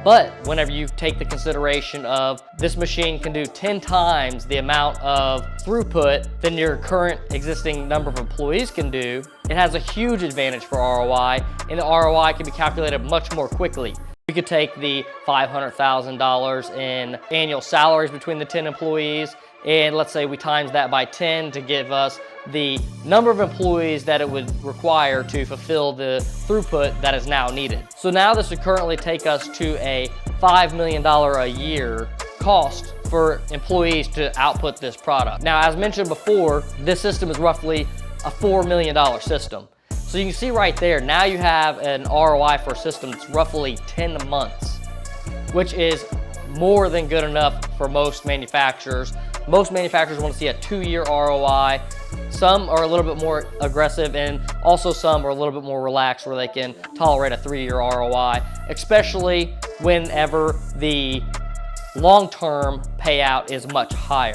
But whenever you take the consideration of this machine can do 10 times the amount of throughput than your current existing number of employees can do, it has a huge advantage for ROI, and the ROI can be calculated much more quickly. We could take the $500,000 in annual salaries between the 10 employees, and let's say we times that by 10 to give us the number of employees that it would require to fulfill the throughput that is now needed. So now this would currently take us to a $5 million a year cost for employees to output this product. Now, as mentioned before, this system is roughly a $4 million system. So you can see right there, now you have an ROI for a system that's roughly 10 months, which is more than good enough for most manufacturers. Most manufacturers want to see a 2-year ROI. Some are a little bit more aggressive, and also some are a little bit more relaxed where they can tolerate a 3-year ROI, especially whenever the long-term payout is much higher.